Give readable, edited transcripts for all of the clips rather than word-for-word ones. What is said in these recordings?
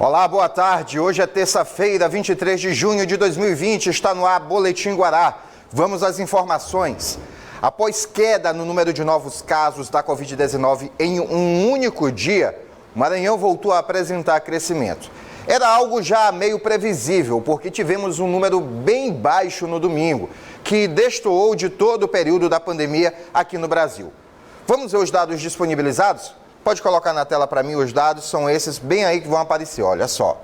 Olá, boa tarde. Hoje é terça-feira, 23 de junho de 2020. Está no ar Boletim Guará. Vamos às informações. Após queda no número de novos casos da Covid-19 em um único dia, o Maranhão voltou a apresentar crescimento. Era algo já meio previsível, porque tivemos um número bem baixo no domingo, que destoou de todo o período da pandemia aqui no Brasil. Vamos ver os dados disponibilizados? Pode colocar na tela para mim, os dados são esses bem aí que vão aparecer, olha só.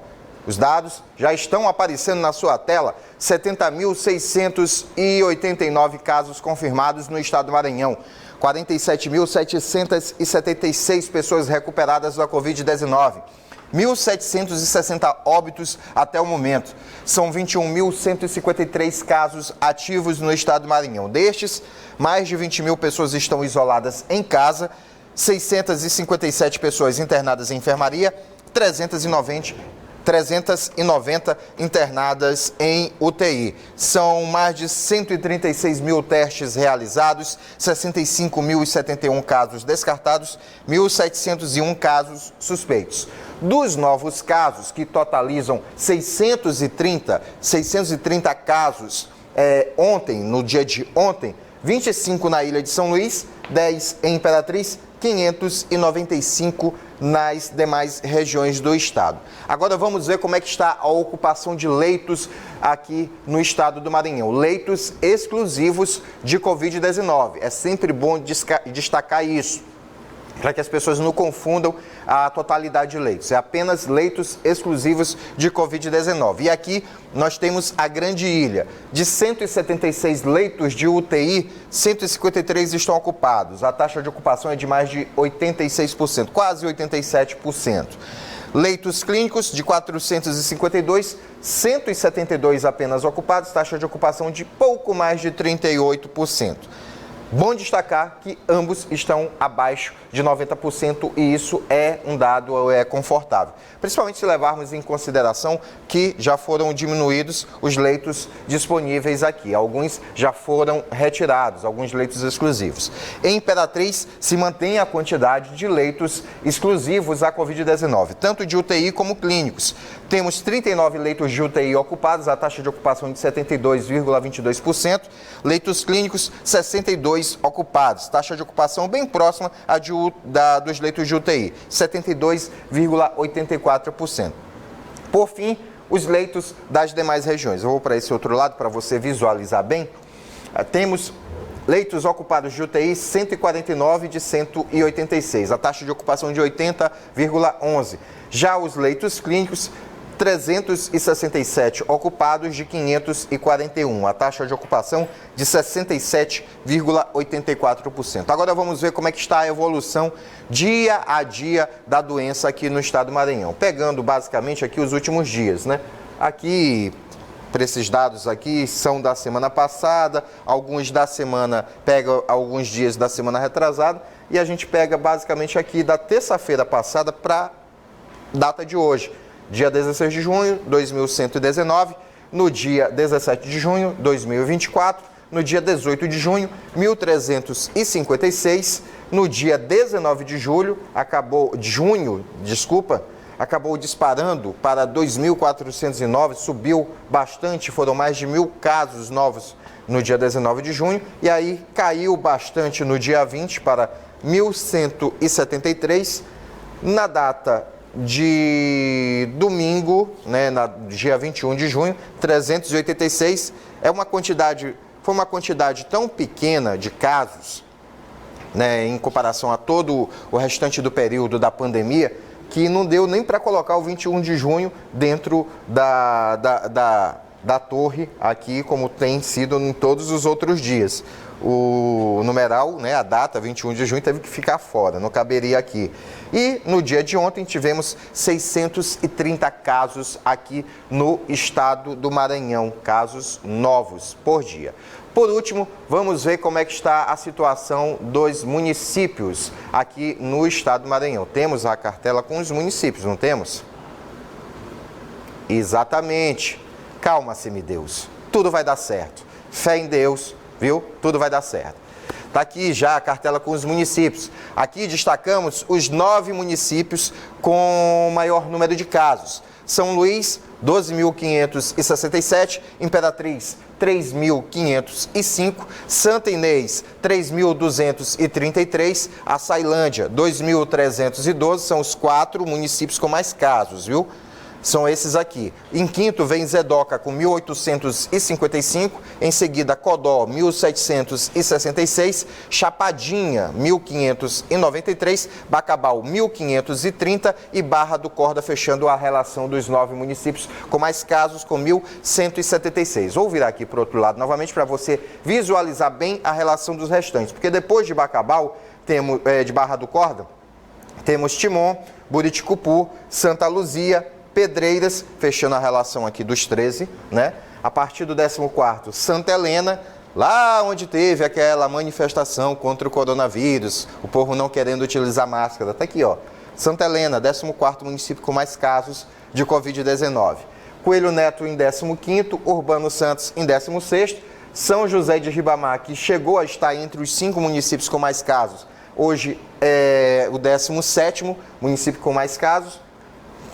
Os dados já estão aparecendo na sua tela, 70.689 casos confirmados no estado do Maranhão, 47.776 pessoas recuperadas da Covid-19, 1.760 óbitos até o momento. São 21.153 casos ativos no estado do Maranhão. Destes, mais de 20 mil pessoas estão isoladas em casa, 657 pessoas internadas em enfermaria, 390 internadas em UTI. São mais de 136 mil testes realizados, 65.071 casos descartados, 1.701 casos suspeitos. Dos novos casos, que totalizam 630 casos ontem, no dia de ontem, 25 na Ilha de São Luís, 10 em Imperatriz, 595 nas demais regiões do estado. Agora vamos ver como é que está a ocupação de leitos aqui no estado do Maranhão. Leitos exclusivos de Covid-19. É sempre bom destacar isso, para que as pessoas não confundam a totalidade de leitos. É apenas leitos exclusivos de Covid-19. E aqui nós temos a Grande Ilha. De 176 leitos de UTI, 153 estão ocupados. A taxa de ocupação é de mais de 86%, quase 87%. Leitos clínicos de 452, 172 apenas ocupados, taxa de ocupação de pouco mais de 38%. Bom destacar que ambos estão abaixo de 90% e isso é um dado confortável. Principalmente se levarmos em consideração que já foram diminuídos os leitos disponíveis aqui. Alguns já foram retirados, alguns leitos exclusivos. Em Imperatriz se mantém a quantidade de leitos exclusivos à Covid-19, tanto de UTI como clínicos. Temos 39 leitos de UTI ocupados, a taxa de ocupação de 72,22%. Leitos clínicos, 62 ocupados. Taxa de ocupação bem próxima à dos leitos de UTI, 72,84%. Por fim, os leitos das demais regiões. Eu vou para esse outro lado para você visualizar bem. Temos leitos ocupados de UTI, 149 de 186. A taxa de ocupação de 80,11%. Já os leitos clínicos, 367 ocupados de 541, a taxa de ocupação de 67,84%. Agora vamos ver como é que está a evolução dia a dia da doença aqui no estado do Maranhão, pegando basicamente aqui os últimos dias, né? Aqui, para esses dados aqui, são da semana passada, alguns da semana, pega alguns dias da semana retrasada, e a gente pega basicamente aqui da terça-feira passada para data de hoje. Dia 16 de junho, 2.119, no dia 17 de junho, 2024, no dia 18 de junho, 1.356, no dia 19 de julho, acabou disparando para 2.409, subiu bastante, foram mais de 1.000 casos novos no dia 19 de junho, e aí caiu bastante no dia 20 para 1.173, na data de domingo, né, dia 21 de junho, 386, foi uma quantidade tão pequena de casos, né, em comparação a todo o restante do período da pandemia, que não deu nem para colocar o 21 de junho dentro da torre aqui, como tem sido em todos os outros dias. O numeral, né, a data, 21 de junho, teve que ficar fora, não caberia aqui. E no dia de ontem tivemos 630 casos aqui no estado do Maranhão, casos novos por dia. Por último, vamos ver como é que está a situação dos municípios aqui no estado do Maranhão. Temos a cartela com os municípios, não temos? Exatamente. Calma, semideus. Tudo vai dar certo. Fé em Deus, viu? Tudo vai dar certo. Está aqui já a cartela com os municípios. Aqui destacamos os 9 municípios com maior número de casos. São Luís, 12.567, Imperatriz, 3.505, Santa Inês, 3.233, Açailândia, 2.312, são os 4 municípios com mais casos, viu? São esses aqui. Em quinto vem Zedoca com 1.855, em seguida Codó, 1.766, Chapadinha, 1.593, Bacabal, 1.530 e Barra do Corda fechando a relação dos 9 municípios com mais casos, com 1.176. Vou virar aqui para o outro lado novamente para você visualizar bem a relação dos restantes, porque depois de Bacabal, de Barra do Corda, temos Timon, Buriticupu, Santa Luzia, Pedreiras, fechando a relação aqui dos 13, né? A partir do 14º, Santa Helena, lá onde teve aquela manifestação contra o coronavírus, o povo não querendo utilizar máscara. Tá aqui, ó. Santa Helena, 14º município com mais casos de Covid-19. Coelho Neto em 15º, Urbano Santos em 16º, São José de Ribamar, que chegou a estar entre os 5 municípios com mais casos. Hoje é o 17º município com mais casos.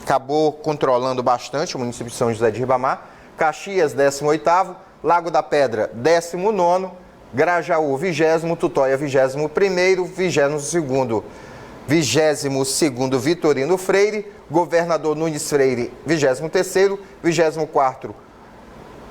Acabou controlando bastante o município de São José de Ribamar. Caxias, 18º, Lago da Pedra, 19º, Grajaú, 20º, Tutóia, 21º, 22º, Vitorino Freire, Governador Nunes Freire, 23º, 24º,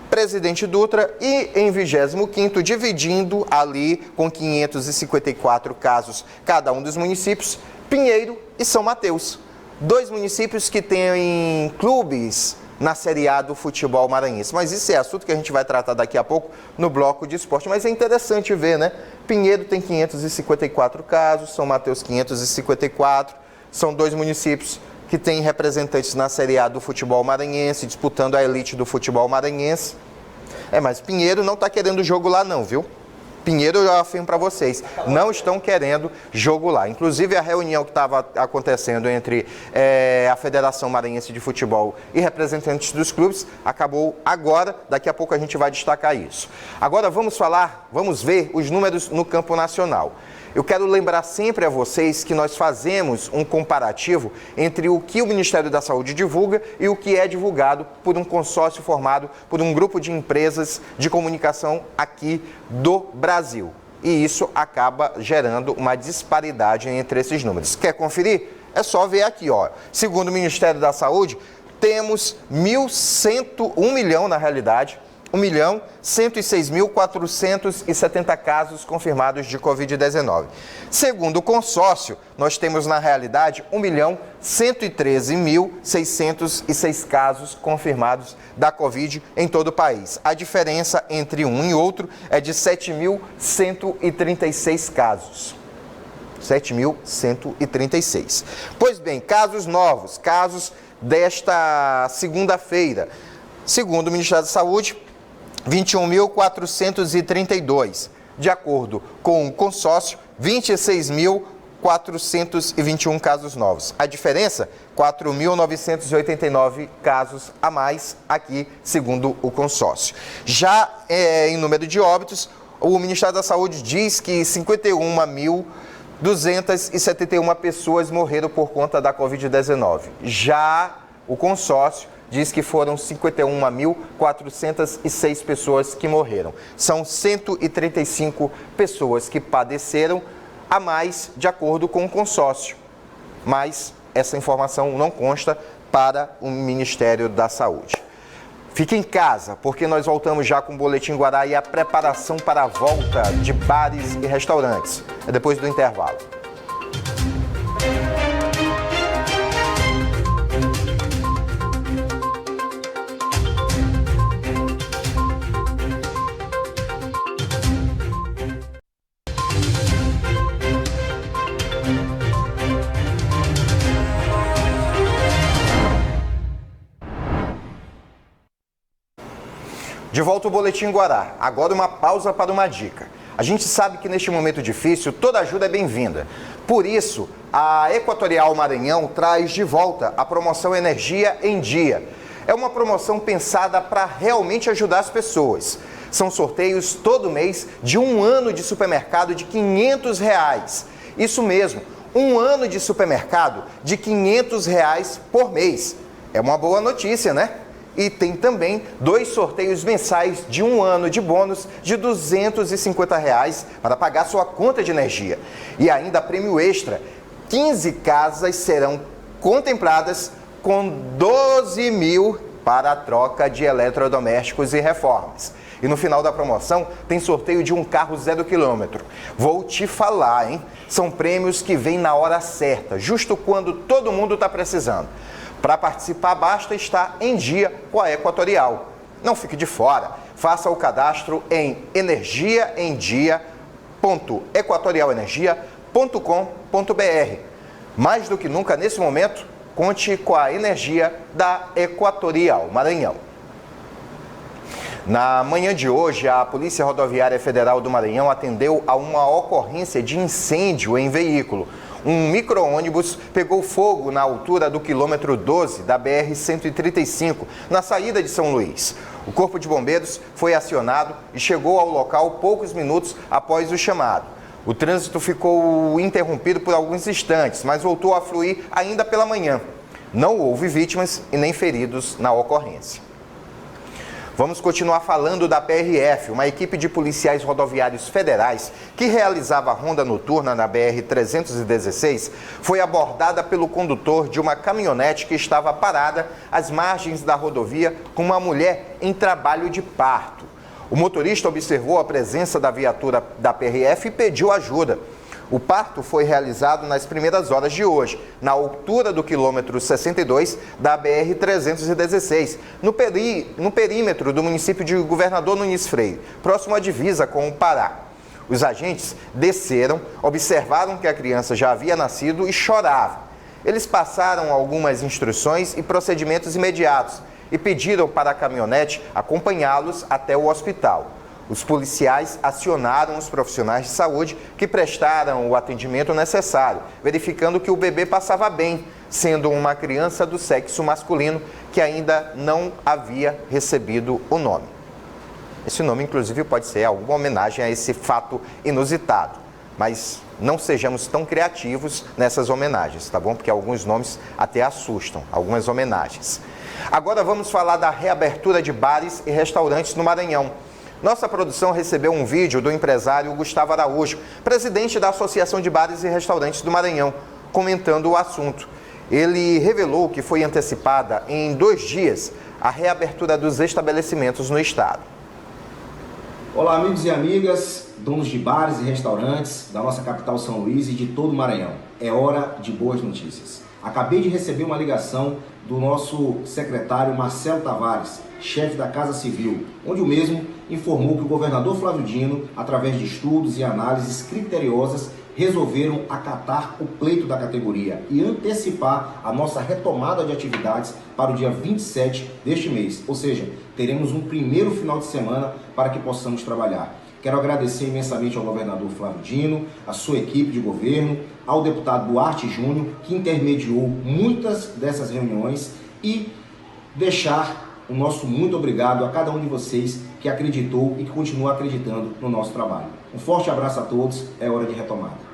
Presidente Dutra e em 25º, dividindo ali com 554 casos cada um dos municípios, Pinheiro e São Mateus. 2 municípios que têm clubes na Série A do futebol maranhense. Mas isso é assunto que a gente vai tratar daqui a pouco no bloco de esporte. Mas é interessante ver, né? Pinheiro tem 554 casos, São Mateus 554. São 2 municípios que têm representantes na Série A do futebol maranhense, disputando a elite do futebol maranhense. Mas Pinheiro não está querendo jogo lá não, viu? Pinheiro, eu afirmo para vocês, não estão querendo jogo lá. Inclusive, a reunião que estava acontecendo entre a Federação Maranhense de Futebol e representantes dos clubes acabou agora. Daqui a pouco a gente vai destacar isso. Agora vamos ver os números no campo nacional. Eu quero lembrar sempre a vocês que nós fazemos um comparativo entre o que o Ministério da Saúde divulga e o que é divulgado por um consórcio formado por um grupo de empresas de comunicação aqui do Brasil. E isso acaba gerando uma disparidade entre esses números. Quer conferir? É só ver aqui, ó. Segundo o Ministério da Saúde, temos 1 milhão, na realidade, 1.106.470 casos confirmados de Covid-19. Segundo o consórcio, nós temos na realidade 1.113.606 casos confirmados da Covid em todo o país. A diferença entre um e outro é de 7.136 casos. 7.136. Pois bem, casos novos, casos desta segunda-feira. Segundo o Ministério da Saúde, 21.432. De acordo com o consórcio, 26.421 casos novos. A diferença, 4.989 casos a mais aqui, segundo o consórcio. Já em número de óbitos, o Ministério da Saúde diz que 51.271 pessoas morreram por conta da Covid-19. Já o consórcio diz que foram 51.406 pessoas que morreram. São 135 pessoas que padeceram a mais, de acordo com o consórcio. Mas essa informação não consta para o Ministério da Saúde. Fique em casa, porque nós voltamos já com o Boletim Guará e a preparação para a volta de bares e restaurantes. É depois do intervalo. De volta ao Boletim Guará. Agora uma pausa para uma dica. A gente sabe que neste momento difícil, toda ajuda é bem-vinda. Por isso, a Equatorial Maranhão traz de volta a promoção Energia em Dia. É uma promoção pensada para realmente ajudar as pessoas. São sorteios todo mês de 1 ano de supermercado de R$500. Isso mesmo, 1 ano de supermercado de R$500 por mês. É uma boa notícia, né? E tem também 2 sorteios mensais de 1 ano de bônus de R$ 250 para pagar sua conta de energia. E ainda prêmio extra, 15 casas serão contempladas com 12 mil para a troca de eletrodomésticos e reformas. E no final da promoção tem sorteio de um carro 0 km. Vou te falar, hein? São prêmios que vêm na hora certa, justo quando todo mundo está precisando. Para participar, basta estar em dia com a Equatorial. Não fique de fora. Faça o cadastro em energiaemdia.equatorialenergia.com.br. Mais do que nunca, nesse momento, conte com a energia da Equatorial Maranhão. Na manhã de hoje, a Polícia Rodoviária Federal do Maranhão atendeu a uma ocorrência de incêndio em veículo. Um micro-ônibus pegou fogo na altura do quilômetro 12 da BR-135, na saída de São Luís. O Corpo de Bombeiros foi acionado e chegou ao local poucos minutos após o chamado. O trânsito ficou interrompido por alguns instantes, mas voltou a fluir ainda pela manhã. Não houve vítimas e nem feridos na ocorrência. Vamos continuar falando da PRF, uma equipe de policiais rodoviários federais que realizava ronda noturna na BR-316, foi abordada pelo condutor de uma caminhonete que estava parada às margens da rodovia com uma mulher em trabalho de parto. O motorista observou a presença da viatura da PRF e pediu ajuda. O parto foi realizado nas primeiras horas de hoje, na altura do quilômetro 62 da BR-316, no perímetro do município de Governador Nunes Freire, próximo à divisa com o Pará. Os agentes desceram, observaram que a criança já havia nascido e chorava. Eles passaram algumas instruções e procedimentos imediatos e pediram para a caminhonete acompanhá-los até o hospital. Os policiais acionaram os profissionais de saúde que prestaram o atendimento necessário, verificando que o bebê passava bem, sendo uma criança do sexo masculino que ainda não havia recebido o nome. Esse nome, inclusive, pode ser alguma homenagem a esse fato inusitado, mas não sejamos tão criativos nessas homenagens, tá bom? Porque alguns nomes até assustam, algumas homenagens. Agora vamos falar da reabertura de bares e restaurantes no Maranhão. Nossa produção recebeu um vídeo do empresário Gustavo Araújo, presidente da Associação de Bares e Restaurantes do Maranhão, comentando o assunto. Ele revelou que foi antecipada em 2 dias a reabertura dos estabelecimentos no estado. Olá, amigos e amigas, donos de bares e restaurantes da nossa capital São Luís e de todo o Maranhão. É hora de boas notícias. Acabei de receber uma ligação do nosso secretário Marcelo Tavares, chefe da Casa Civil, onde o mesmo informou que o governador Flávio Dino, através de estudos e análises criteriosas, resolveram acatar o pleito da categoria e antecipar a nossa retomada de atividades para o dia 27 deste mês. Ou seja, teremos um primeiro final de semana para que possamos trabalhar. Quero agradecer imensamente ao governador Flávio Dino, à sua equipe de governo, ao deputado Duarte Júnior, que intermediou muitas dessas reuniões, e deixar o nosso muito obrigado a cada um de vocês que acreditou e que continua acreditando no nosso trabalho. Um forte abraço a todos, é hora de retomada.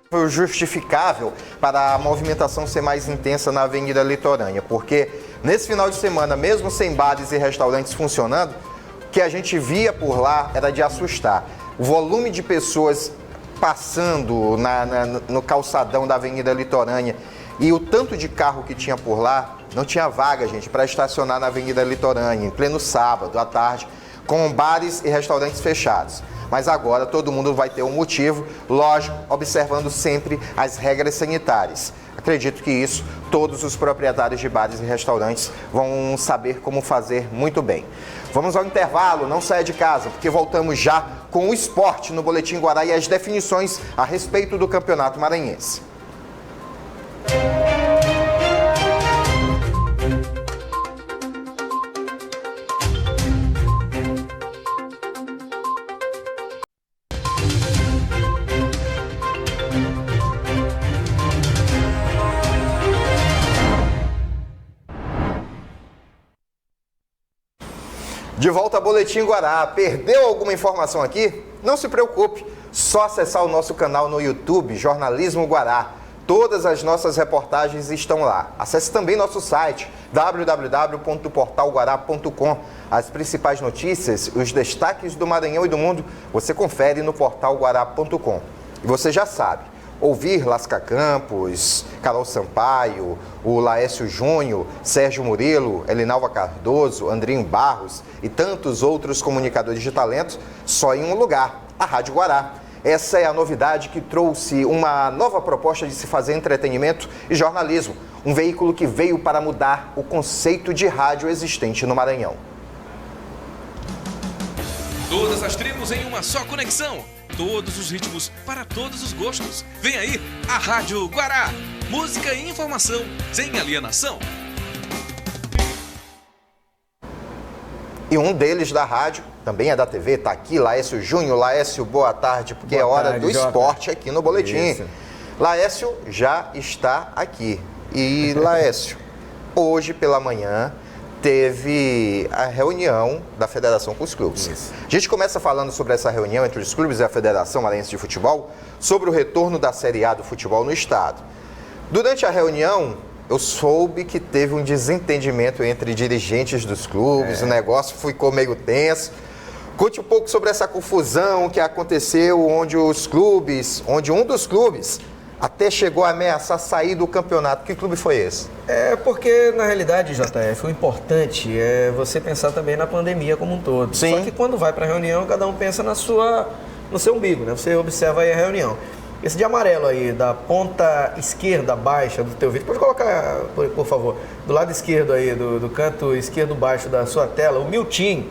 Foi justificável para a movimentação ser mais intensa na Avenida Litorânea, porque nesse final de semana, mesmo sem bares e restaurantes funcionando, o que a gente via por lá era de assustar. O volume de pessoas passando no calçadão da Avenida Litorânea e o tanto de carro que tinha por lá, não tinha vaga, gente, para estacionar na Avenida Litorânea, em pleno sábado, à tarde, com bares e restaurantes fechados. Mas agora todo mundo vai ter um motivo, lógico, observando sempre as regras sanitárias. Acredito que isso todos os proprietários de bares e restaurantes vão saber como fazer muito bem. Vamos ao intervalo, não saia de casa, porque voltamos já com o esporte no Boletim Guará e as definições a respeito do Campeonato Maranhense. De volta ao Boletim Guará. Perdeu alguma informação aqui? Não se preocupe, só acessar o nosso canal no YouTube, Jornalismo Guará. Todas as nossas reportagens estão lá. Acesse também nosso site www.portalguará.com. As principais notícias, os destaques do Maranhão e do mundo, você confere no portalguará.com. E você já sabe, ouvir Lasca Campos, Carol Sampaio, o Laércio Júnior, Sérgio Murilo, Elinalva Cardoso, Andrinho Barros e tantos outros comunicadores de talento só em um lugar, a Rádio Guará. Essa é a novidade que trouxe uma nova proposta de se fazer entretenimento e jornalismo. Um veículo que veio para mudar o conceito de rádio existente no Maranhão. Todas as tribos em uma só conexão. Todos os ritmos para todos os gostos. Vem aí a Rádio Guará. Música e informação sem alienação. E um deles da rádio, também é da TV, está aqui, Laércio Júnior. Laércio, boa tarde, porque boa é hora tarde, do Jota. Esporte aqui no Boletim. Isso. Laércio já está aqui. E, Laércio, hoje pela manhã teve a reunião da federação com os clubes. Isso. A gente começa falando sobre essa reunião entre os clubes e a Federação Maranhense de Futebol, sobre o retorno da Série A do futebol no estado. Durante a reunião, eu soube que teve um desentendimento entre dirigentes dos clubes, o negócio ficou meio tenso. Conte um pouco sobre essa confusão que aconteceu, onde um dos clubes até chegou a ameaçar sair do campeonato. Que clube foi esse? Porque, na realidade, JF, o importante é você pensar também na pandemia como um todo. Sim. Só que quando vai para a reunião, cada um pensa no seu umbigo, né? Você observa aí a reunião. Esse de amarelo aí, da ponta esquerda baixa do teu vídeo, pode colocar, por favor, do lado esquerdo aí, do canto esquerdo baixo da sua tela, o Miltinho.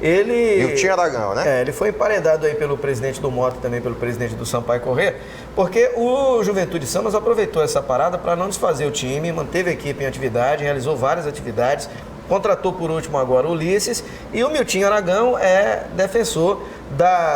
Miltinho Aragão, né? Ele foi emparedado aí pelo presidente do Mota e também pelo presidente do Sampaio Corrêa, porque o Juventude Samas aproveitou essa parada para não desfazer o time, manteve a equipe em atividade, realizou várias atividades, contratou por último agora o Ulisses, e o Miltinho Aragão é defensor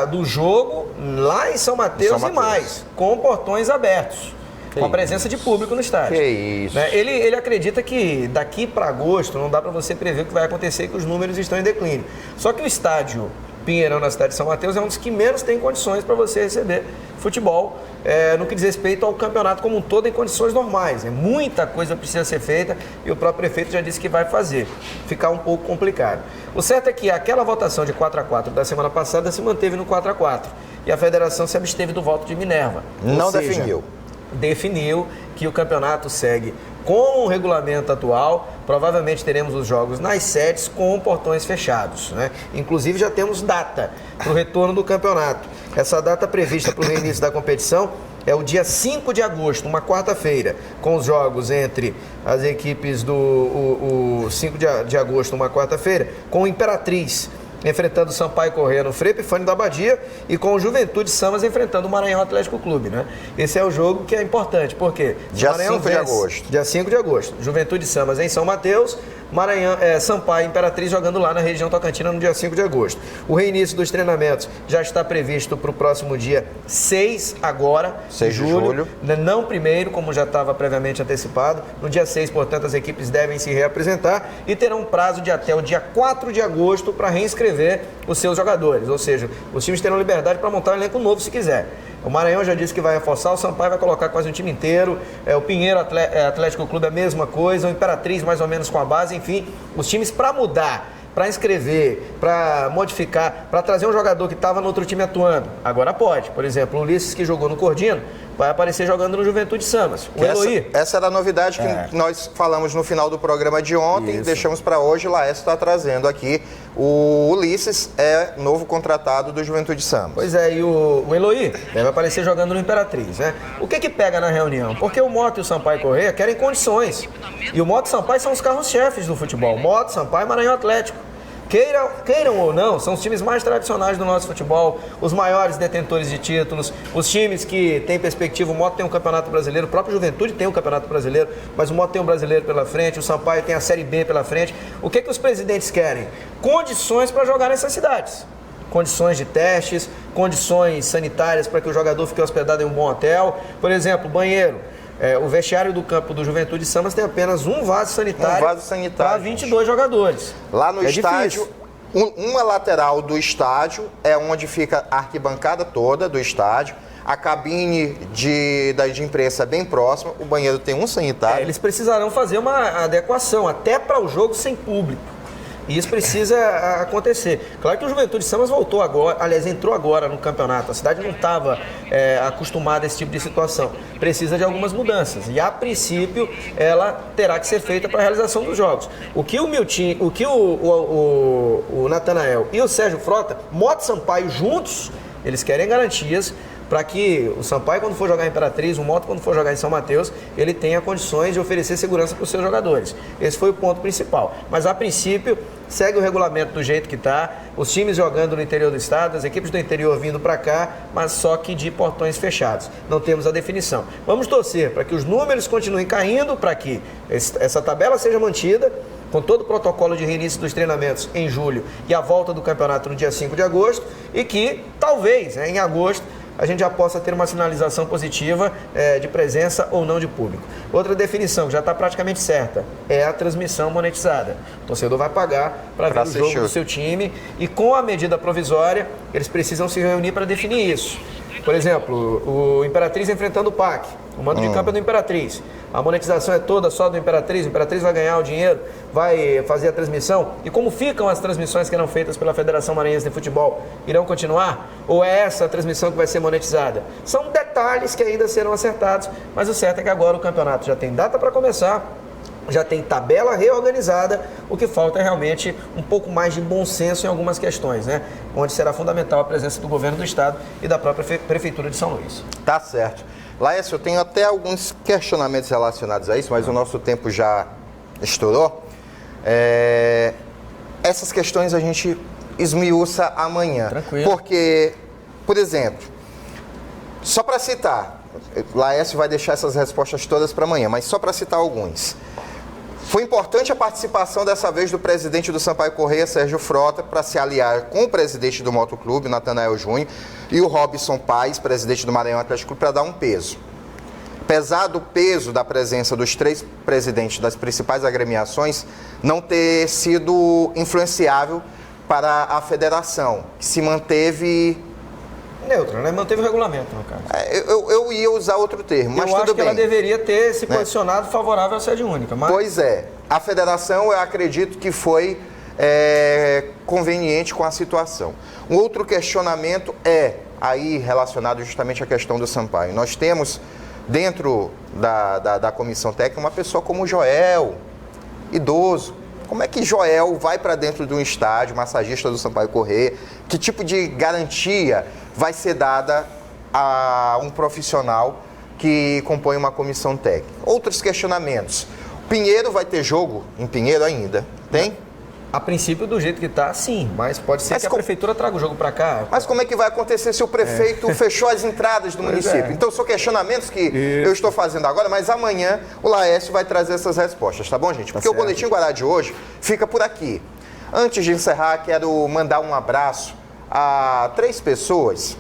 do jogo lá em São Mateus e mais, com portões abertos. Com a presença de público no estádio. Que isso. Ele acredita que daqui para agosto não dá para você prever o que vai acontecer e que os números estão em declínio. Só que o estádio Pinheirão na cidade de São Mateus é um dos que menos tem condições para você receber futebol no que diz respeito ao campeonato como um todo em condições normais. Muita coisa precisa ser feita e o próprio prefeito já disse que vai fazer. Ficar um pouco complicado. O certo é que aquela votação de 4-4 da semana passada se manteve no 4-4 e a federação se absteve do voto de Minerva. Não definiu que o campeonato segue com o regulamento atual. Provavelmente teremos os jogos nas sedes com portões fechados, né? Inclusive já temos data para o retorno do campeonato. Essa data prevista para o reinício da competição é o dia 5 de agosto, uma quarta-feira, com os jogos entre as equipes do 5 de agosto, uma quarta-feira, com o Imperatriz enfrentando o Sampaio Corrêa no Frei Epifânio da Abadia e com o Juventude Samas enfrentando o Maranhão Atlético Clube, né? Esse é o jogo que é importante, porque dia 5 de agosto. Dia 5 de agosto. Juventude Samas em São Mateus, Sampaio e Imperatriz jogando lá na região Tocantina no dia 5 de agosto. O reinício dos treinamentos já está previsto para o próximo dia 6 de julho. Não primeiro, como já estava previamente antecipado. No dia 6, portanto, as equipes devem se reapresentar e terão um prazo de até o dia 4 de agosto para reinscrever os seus jogadores. Ou seja, os times terão liberdade para montar um elenco novo se quiser. O Maranhão já disse que vai reforçar, o Sampaio vai colocar quase um time inteiro, o Pinheiro Atlético Clube é a mesma coisa, o Imperatriz mais ou menos com a base, enfim, os times para mudar, para inscrever, para modificar, para trazer um jogador que estava no outro time atuando, agora pode. Por exemplo, o Ulisses que jogou no Cordino, vai aparecer jogando no Juventude Samas. O Eloy. Essa era a novidade que nós falamos no final do programa de ontem, deixamos para hoje, o Laércio está trazendo aqui. O Ulisses é novo contratado do Juventude Samas. Pois é, e o Eloy deve aparecer jogando no Imperatriz, né? O que pega na reunião? Porque o Mota e o Sampaio Corrêa querem condições. E o Mota e o Sampaio são os carros-chefes do futebol. Mota, Sampaio e Maranhão Atlético. Queiram ou não, são os times mais tradicionais do nosso futebol, os maiores detentores de títulos, os times que têm perspectiva. O Mota tem um campeonato brasileiro, o próprio Juventude tem um campeonato brasileiro, mas o Mota tem um brasileiro pela frente, o Sampaio tem a Série B pela frente. O que os presidentes querem? Condições para jogar nessas cidades. Condições de testes, condições sanitárias para que o jogador fique hospedado em um bom hotel. Por exemplo, banheiro. O vestiário do campo do Juventude Samas tem apenas um vaso sanitário para 22 jogadores. Lá no estádio, uma lateral do estádio é onde fica a arquibancada toda do estádio. a cabine de imprensa é bem próxima, o banheiro tem um sanitário. Eles precisarão fazer uma adequação, até para o jogo sem público. E isso precisa acontecer. Claro que o Juventude Samas voltou agora, aliás, entrou agora no campeonato. A cidade não estava acostumada a esse tipo de situação. Precisa de algumas mudanças. E, a princípio, ela terá que ser feita para a realização dos jogos. O que o Natanael e o Sérgio Frota, Mota e Sampaio juntos, eles querem garantias para que o Sampaio, quando for jogar em Imperatriz, o Mota, quando for jogar em São Mateus, ele tenha condições de oferecer segurança para os seus jogadores. Esse foi o ponto principal. Mas, a princípio, segue o regulamento do jeito que está, os times jogando no interior do estado, as equipes do interior vindo para cá, mas só que de portões fechados. Não temos a definição. Vamos torcer para que os números continuem caindo, para que essa tabela seja mantida, com todo o protocolo de reinício dos treinamentos em julho e a volta do campeonato no dia 5 de agosto, e que, talvez, em agosto, a gente já possa ter uma sinalização positiva de presença ou não de público. Outra definição que já está praticamente certa é a transmissão monetizada. O torcedor vai pagar para ver o jogo do seu time, e com a medida provisória eles precisam se reunir para definir isso. Por exemplo, o Imperatriz enfrentando o PAC, o mando de campo é do Imperatriz. A monetização é toda só do Imperatriz, o Imperatriz vai ganhar o dinheiro, vai fazer a transmissão. E como ficam as transmissões que eram feitas pela Federação Maranhense de Futebol? Irão continuar? Ou é essa a transmissão que vai ser monetizada? São detalhes que ainda serão acertados, mas o certo é que agora o campeonato já tem data para começar, já tem tabela reorganizada, o que falta é realmente um pouco mais de bom senso em algumas questões, né? Onde será fundamental a presença do governo do estado e da própria Prefeitura de São Luís. Tá certo. Laércio, eu tenho até alguns questionamentos relacionados a isso, mas o nosso tempo já estourou. Essas questões a gente esmiuça amanhã. Tranquilo. Porque, por exemplo, só para citar, Laércio vai deixar essas respostas todas para amanhã, mas só para citar alguns. Foi importante a participação dessa vez do presidente do Sampaio Corrêa, Sérgio Frota, para se aliar com o presidente do Motoclube, Natanael Júnior, e o Robson Paes, presidente do Maranhão Atlético Clube, para dar um peso. Apesar do peso da presença dos 3 presidentes das principais agremiações não ter sido influenciável para a federação, que se manteve neutra, né? Manteve o regulamento, no caso. Eu ia usar outro termo, mas tudo bem. Eu acho que ela deveria ter se posicionado favorável à sede única. Mas... Pois é. A federação, eu acredito que foi conveniente com a situação. Um outro questionamento aí relacionado justamente à questão do Sampaio. Nós temos, dentro da comissão técnica, uma pessoa como o Joel, idoso. Como é que Joel vai para dentro de um estádio, massagista do Sampaio Corrêa? Que tipo de garantia vai ser dada a um profissional que compõe uma comissão técnica? Outros questionamentos. Pinheiro vai ter jogo em Pinheiro ainda? Tem? A princípio, do jeito que está, sim. Mas pode ser que a prefeitura traga o jogo para cá. Mas como é que vai acontecer se o prefeito fechou as entradas do município? Então, são questionamentos que eu estou fazendo agora, mas amanhã o Laércio vai trazer essas respostas, tá bom, gente? Porque o Boletim Guará de hoje fica por aqui. Antes de encerrar, quero mandar um abraço a 3 pessoas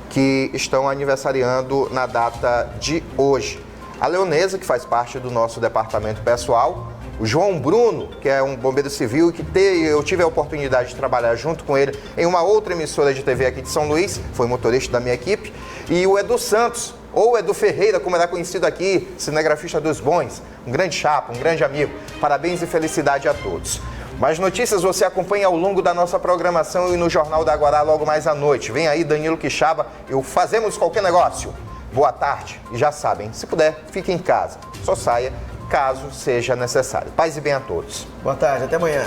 que estão aniversariando na data de hoje. A Leonesa, que faz parte do nosso departamento pessoal, o João Bruno, que é um bombeiro civil, que eu tive a oportunidade de trabalhar junto com ele em uma outra emissora de TV aqui de São Luís, foi motorista da minha equipe, e o Edu Santos, ou Edu Ferreira, como era conhecido aqui, cinegrafista dos bons, um grande chapa, um grande amigo. Parabéns e felicidade a todos. Mais notícias você acompanha ao longo da nossa programação e no Jornal da Guará logo mais à noite. Vem aí Danilo Quixaba e o Fazemos Qualquer Negócio. Boa tarde e já sabem, se puder, fique em casa. Só saia caso seja necessário. Paz e bem a todos. Boa tarde, até amanhã.